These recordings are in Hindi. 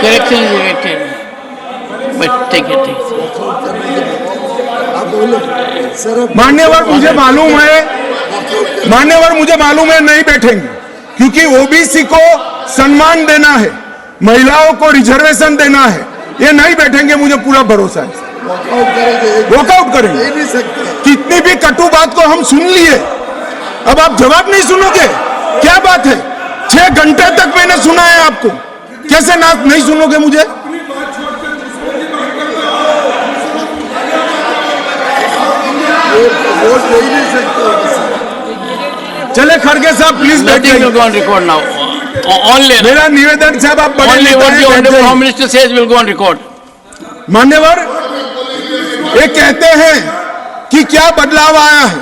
Correction is elected. But take it. मान्यवर मुझे मालूम है नहीं बैठेंगे, क्योंकि ओबीसी को सम्मान देना है, महिलाओं को रिजर्वेशन देना है, ये नहीं बैठेंगे, मुझे पूरा भरोसा है। वॉकआउट करेंगे। कितनी भी कटु बात को हम सुन लिए, अब आप जवाब नहीं सुनोगे, क्या बात है? 6 घंटे तक मैंने सुना है आपको, कैसे ना नहीं सुनोगे मुझे? चले खड़गे साहब प्लीज बैठ जाइए। रिकॉर्ड नाउ ओनली मेरा निवेदन साहब, आप बड़े home minister says will go on record. मान्यवर, ये कहते हैं कि क्या बदलाव आया है?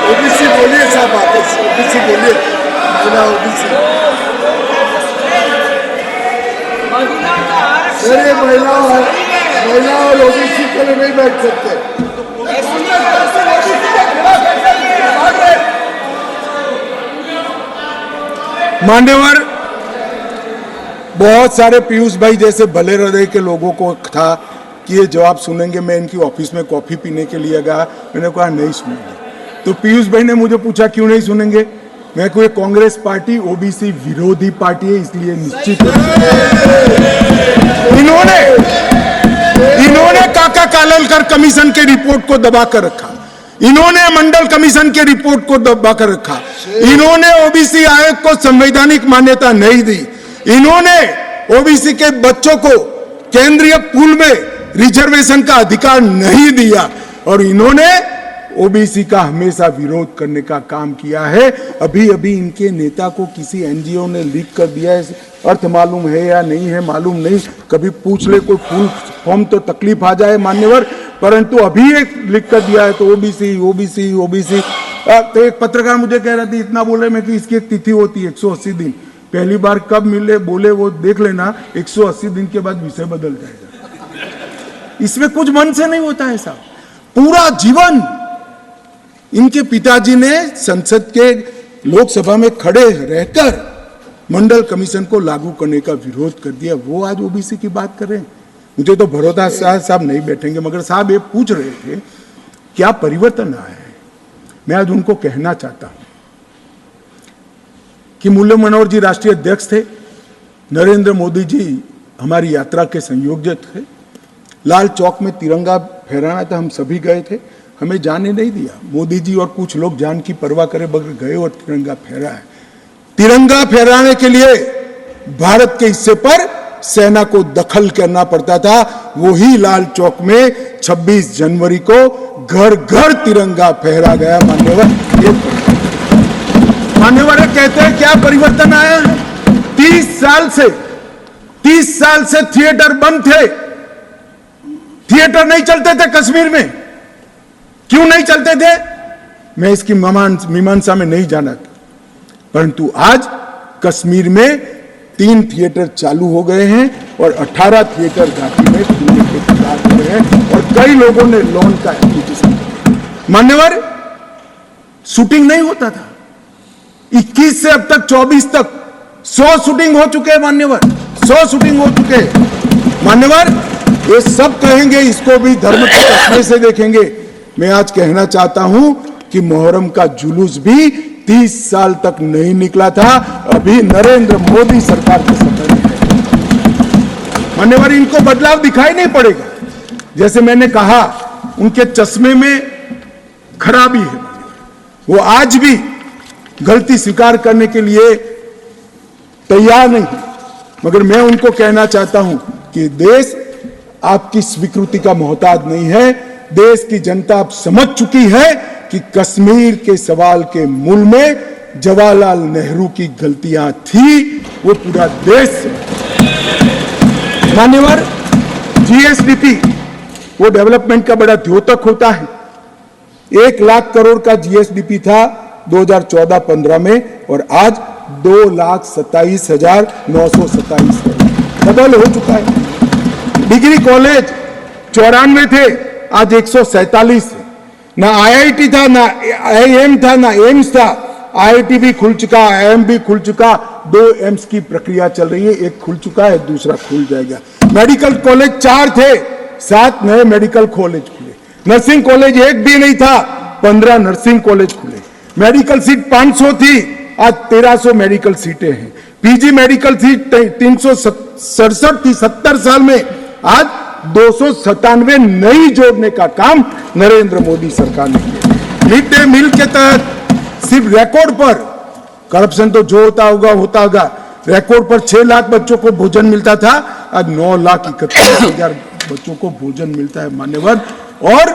ओबीसी बोलिए साहब, ओबीसी बोलिए, महिला और ओबीसी के लिए नहीं बैठ सकते। मान्यवर, बहुत सारे पीयूष भाई जैसे भले हृदय के लोगों को था कि ये जवाब सुनेंगे। मैं इनकी ऑफिस में कॉफी पीने के लिए गया, मैंने कहा नहीं सुनेंगे। तो पीयूष भाई ने मुझे पूछा क्यों नहीं सुनेंगे? मैं कोई कांग्रेस पार्टी ओबीसी विरोधी पार्टी है, इसलिए निश्चित इन्होंने काका काललकर कमीशन के रिपोर्ट को दबा कर रखा, इन्होंने मंडल कमीशन के रिपोर्ट को दबा कर रखा, इन्होंने ओबीसी आयोग को संवैधानिक मान्यता नहीं दी, इन्होंने ओबीसी के बच्चों को केंद्रीय पूल में रिजर्वेशन का अधिकार नहीं दिया, और इन्होंने ओबीसी का हमेशा विरोध करने का काम किया है। अभी अभी इनके नेता को किसी एनजीओ ने लीक कर दिया है, अर्थ मालूम है या नहीं है मालूम नहीं, कभी पूछ ले कोई फुल फॉर्म तो तकलीफ आ जाए मान्यवर, परंतु अभी एक लिख कर दिया है तो ओबीसी ओबीसी ओबीसी। तो एक पत्रकार मुझे कह रहा था इतना बोले मैं कि इसकी एक तिथि होती है 180 दिन, पहली बार कब मिले बोले वो देख लेना, 180 दिन के बाद विषय बदल जाएगा। इसमें कुछ मन से नहीं होता है साहब। पूरा जीवन इनके पिताजी ने संसद के लोकसभा में खड़े रहकर मंडल कमीशन को लागू करने का विरोध कर दिया, वो आज ओबीसी की बात कर रहे हैं। मुझे तो भरोसा साहब नहीं बैठेंगे, मगर साहब ये पूछ रहे थे क्या परिवर्तन आया है। मैं आज उनको कहना चाहता हूं कि मुरली मनोहर जी राष्ट्रीय अध्यक्ष थे, नरेंद्र मोदी जी हमारी यात्रा के संयोजक थे, लाल चौक में तिरंगा फहराना था, हम सभी गए थे, हमें जाने नहीं दिया। मोदी जी और कुछ लोग जान की परवाह करे बगैर गए और तिरंगा फहरा है। तिरंगा फहराने के लिए भारत के हिस्से पर सेना को दखल करना पड़ता था, वही लाल चौक में 26 जनवरी को घर घर तिरंगा फहरा गया। मान्यवर कहते हैं क्या परिवर्तन आया है? 30 साल से थिएटर बंद थे, थिएटर नहीं चलते थे कश्मीर में। क्यों नहीं चलते थे मैं इसकी मीमांसा में नहीं जाना, परंतु आज कश्मीर में 3 थिएटर चालू हो गए हैं और 18 थिएटर घाटी में खुलने के तैयार हो गए हैं और कई लोगों ने लोन का एप्लीकेशन किया। मान्यवर, शूटिंग नहीं होता था, 21 से अब तक 24 तक 100 शूटिंग हो चुके हैं मान्यवर, 100 शूटिंग हो चुके हैं मान्यवर। ये सब कहेंगे इसको भी धर्म के चश्मे से देखेंगे। मैं आज कहना चाहता हूं कि मुहर्रम का जुलूस भी 30 साल तक नहीं निकला था, अभी नरेंद्र मोदी सरकार के समय में है। मान्यवर, इनको बदलाव दिखाई नहीं पड़ेगा। जैसे मैंने कहा उनके चश्मे में खराबी है, वो आज भी गलती स्वीकार करने के लिए तैयार नहीं है, मगर मैं उनको कहना चाहता हूं कि देश आपकी स्वीकृति का मोहताज नहीं है। देश की जनता अब समझ चुकी है कि कश्मीर के सवाल के मूल में जवाहरलाल नेहरू की गलतियां थी, वो पूरा देश। मान्यवर, जीएसडीपी वो डेवलपमेंट का बड़ा द्योतक होता है। 1 लाख करोड़ का जीएसडीपी था 2014-15 में और आज 2,27,927 करोड़, डबल हो चुका है। डिग्री कॉलेज 94 थे, आज 147 है। ना IIT था, ना IIM था, ना एम्स था। IIT भी खुल चुका, IIM भी खुल चुका, 2 एम्स की प्रक्रिया चल रही है, एक खुल चुका है, दूसरा खुल जाएगा। मेडिकल कॉलेज 4 थे, 7 नए मेडिकल कॉलेज खुले। नर्सिंग कॉलेज 1 भी नहीं था, 15 नर्सिंग कॉलेज खुले। मेडिकल सीट 500 थी, आज 1300 मेडिकल सीटें हैं। PG मेडिकल सीट 367 थी 70 साल में, आज 297 नई जोड़ने का काम नरेंद्र मोदी सरकार ने किया। मिड डे मील के तहत सिर्फ रिकॉर्ड पर, करप्शन तो जो होता होगा, रिकॉर्ड पर 6 लाख बच्चों को भोजन मिलता था, आज 9,31,000 बच्चों को भोजन मिलता है मान्यवर। और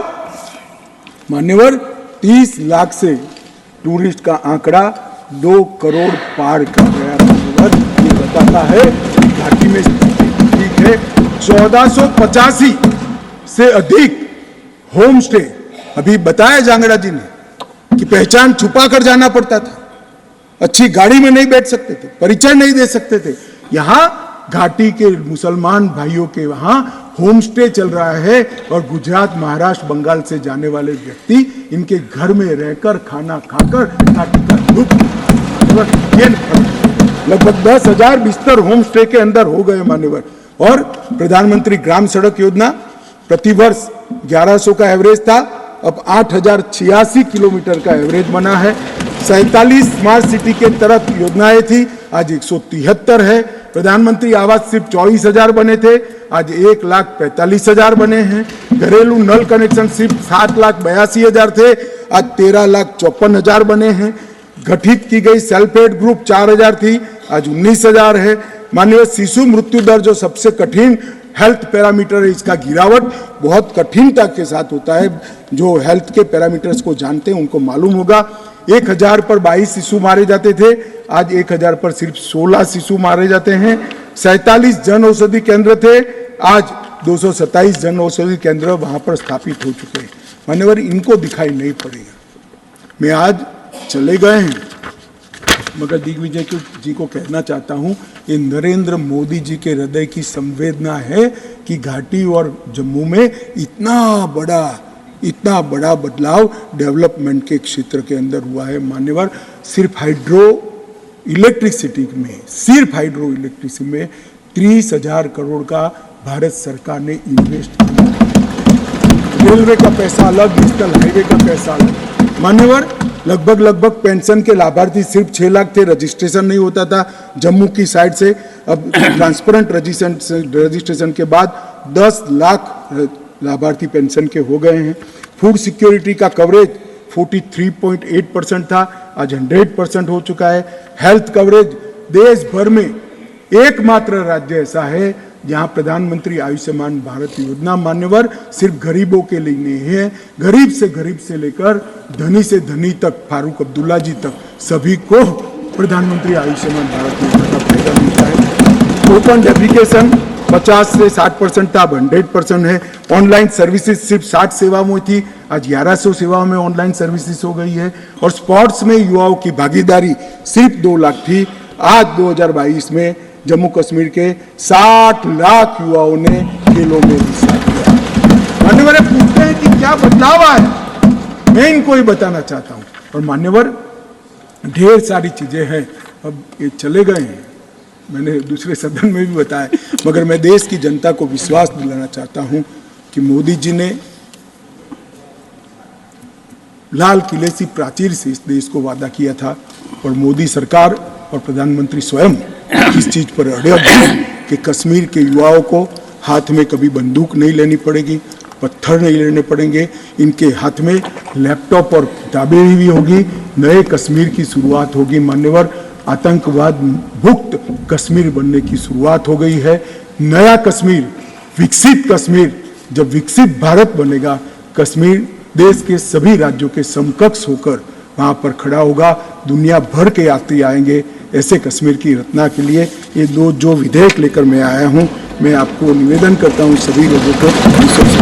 मान्यवर 30 लाख से टूरिस्ट का आंकड़ा 2 करोड़ पार कर गया मान्यवर। ये बताता है घाटी में ठीक है। 1485 से अधिक होम स्टे, अभी बताया जांगड़ा जी ने कि पहचान छुपा कर जाना पड़ता था, अच्छी गाड़ी में नहीं बैठ सकते थे, परिचय नहीं दे सकते थे। यहां घाटी के मुसलमान भाइयों के वहां होम स्टे चल रहा है और गुजरात, महाराष्ट्र, बंगाल से जाने वाले व्यक्ति इनके घर में रहकर खाना खाकर घाटी का लुत्फ लगभग 10,000 बिस्तर होम स्टे के अंदर हो गए मान्यवर। और प्रधानमंत्री ग्राम सड़क योजना प्रतिवर्ष 1100 का एवरेज था, अब 8,086 किलोमीटर का एवरेज बना है। 47 स्मार्ट सिटी के तरफ योजनाएं थी, आज 173 है। प्रधानमंत्री आवास सिर्फ 24,000 बने थे, आज 1,45,000 बने हैं। घरेलू नल कनेक्शन सिर्फ 7,82,000 थे, आज 13,54,000 बने हैं। गठित की गई सेल्फ हेल्प ग्रुप 4,000 थी, आज 19,000 है। माननीय शिशु मृत्यु दर जो सबसे कठिन हेल्थ पैरामीटर है, इसका गिरावट बहुत कठिनता के साथ होता है। जो हेल्थ के पैरामीटर्स को जानते हैं उनको मालूम होगा। 1,000 पर 22 शिशु मारे जाते थे, आज 1,000 पर सिर्फ 16 शिशु मारे जाते हैं। 47 जन औषधि केंद्र थे, आज 227 जन औषधि केंद्र वहां पर स्थापित हो चुके हैं मान्यवर। इनको दिखाई नहीं पड़ेगा। मैं आज चले गए हैं, मगर दिग्विजय जी को कहना चाहता हूं, ये नरेंद्र मोदी जी के हृदय की संवेदना है कि घाटी और जम्मू में इतना बड़ा बदलाव डेवलपमेंट के क्षेत्र के अंदर हुआ है मान्यवर। सिर्फ हाइड्रो इलेक्ट्रिसिटी में 30,000 करोड़ का भारत सरकार ने इन्वेस्ट किया। रेलवे का पैसा अलग, नेशनल हाईवे का पैसा अलग मान्यवर। लगभग पेंशन के लाभार्थी सिर्फ 6 लाख थे, रजिस्ट्रेशन नहीं होता था जम्मू की साइड से। अब ट्रांसपेरेंट रजिस्ट्रेशन के बाद 10 लाख लाभार्थी पेंशन के हो गए हैं। फूड सिक्योरिटी का कवरेज 43.8% था, आज 100% हो चुका है। हेल्थ कवरेज देश भर में एकमात्र राज्य ऐसा है जहां प्रधानमंत्री आयुष्मान भारत योजना मान्यवर सिर्फ गरीबों के लिए नहीं है, गरीब से लेकर धनी से धनी तक, फारूक अब्दुल्ला जी तक, सभी को प्रधानमंत्री आयुष्मान भारत योजना का फायदा मिलता है। ओपन एप्लीकेशन 50 से 60% था, अब 100% है। ऑनलाइन सर्विसेज सिर्फ 60 सेवाओं में थी, आज 1100 सेवाओं में ऑनलाइन सर्विसेज हो गई है। और स्पोर्ट्स में युवाओं की भागीदारी सिर्फ 2 लाख थी, आज 2022 में जम्मू कश्मीर के 60 लाख युवाओं ने खेलों में हिस्सा लिया। मान्यवर पूछते हैं कि क्या बदलाव आया, मैं इनको ही बताना चाहता हूं। और मान्यवर ढेर सारी चीजें हैं, अब ये चले गए हैं, मैंने दूसरे सदन में भी बताया, मगर मैं देश की जनता को विश्वास दिलाना चाहता हूं कि मोदी जी ने लाल किले से प्राचीर से इस देश को वादा किया था, और मोदी सरकार और प्रधानमंत्री स्वयं इस चीज पर अड़े हैं कि कश्मीर के युवाओं को हाथ में कभी बंदूक नहीं लेनी पड़ेगी, पत्थर नहीं लेने पड़ेंगे, इनके हाथ में लैपटॉप और किताबें भी होगी, नए कश्मीर की शुरुआत होगी मान्यवर। आतंकवाद मुक्त कश्मीर बनने की शुरुआत हो गई है। नया कश्मीर, विकसित कश्मीर, जब विकसित भारत बनेगा, कश्मीर देश के सभी राज्यों के समकक्ष होकर वहां पर खड़ा होगा। दुनिया भर के यात्री आएंगे ऐसे कश्मीर की रचना के लिए। ये जो विधेयक लेकर मैं आया हूं, मैं आपको निवेदन करता हूं सभी लोगों को